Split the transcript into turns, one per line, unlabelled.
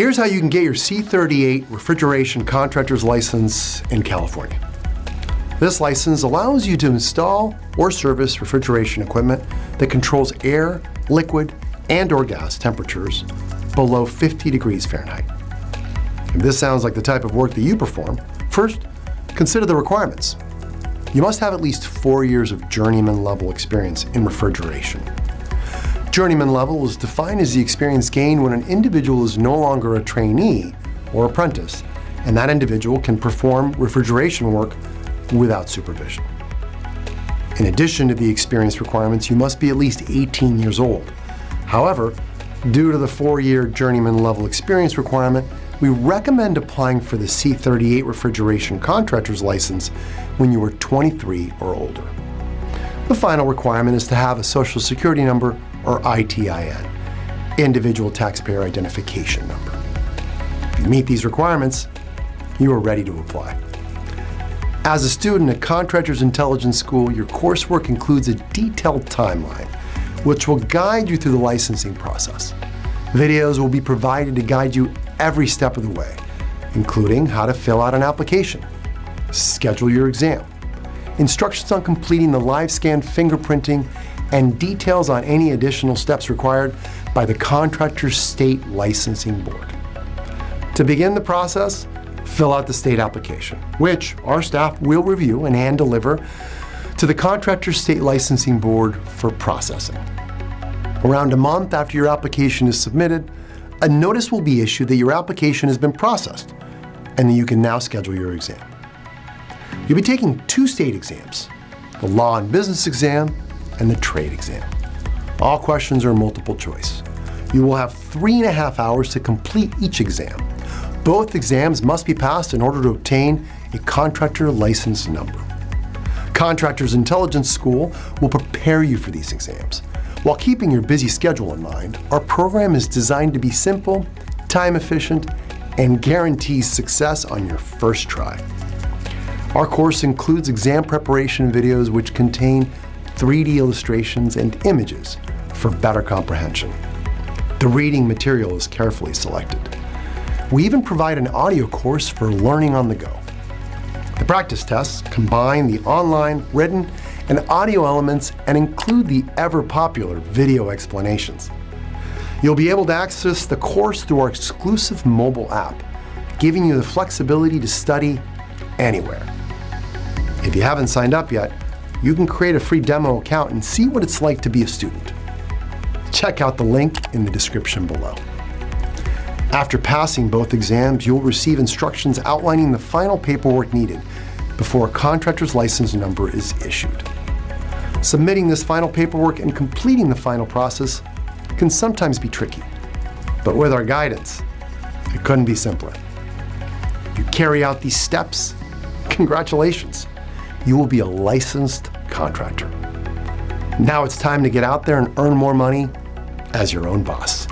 Here's how you can get your C38 Refrigeration Contractor's license in California. This license allows you to install or service refrigeration equipment that controls air, liquid, and/or gas temperatures below 50 degrees Fahrenheit. If this sounds like the type of work that you perform, first, consider the requirements. You must have at least 4 years of journeyman level experience in refrigeration. Journeyman level is defined as the experience gained when an individual is no longer a trainee or apprentice, and that individual can perform refrigeration work without supervision. In addition to the experience requirements, you must be at least 18 years old. However, due to the 4-year journeyman level experience requirement, we recommend applying for the C38 Refrigeration Contractor's license when you are 23 or older. The final requirement is to have a Social Security number, or ITIN, Individual Taxpayer Identification Number. If you meet these requirements, you are ready to apply. As a student at Contractors Intelligence School, your coursework includes a detailed timeline, which will guide you through the licensing process. Videos will be provided to guide you every step of the way, including how to fill out an application, schedule your exam, instructions on completing the live scan fingerprinting, and details on any additional steps required by the Contractor's State Licensing Board. To begin the process, fill out the state application, which our staff will review and hand deliver to the Contractor's State Licensing Board for processing. Around a month after your application is submitted, a notice will be issued that your application has been processed and that you can now schedule your exam. You'll be taking 2 state exams, the Law and Business exam and the Trade exam. All questions are multiple choice. You will have 3.5 hours to complete each exam. Both exams must be passed in order to obtain a contractor license number. Contractors Intelligence School will prepare you for these exams. While keeping your busy schedule in mind, our program is designed to be simple, time efficient, and guarantees success on your first try. Our course includes exam preparation videos which contain 3D illustrations and images for better comprehension. The reading material is carefully selected. We even provide an audio course for learning on the go. The practice tests combine the online, written, and audio elements and include the ever-popular video explanations. You'll be able to access the course through our exclusive mobile app, giving you the flexibility to study anywhere. If you haven't signed up yet, you can create a free demo account and see what it's like to be a student. Check out the link in the description below. After passing both exams, you'll receive instructions outlining the final paperwork needed before a contractor's license number is issued. Submitting this final paperwork and completing the final process can sometimes be tricky, but with our guidance, it couldn't be simpler. If you carry out these steps, congratulations, you will be a licensed contractor. Now it's time to get out there and earn more money as your own boss.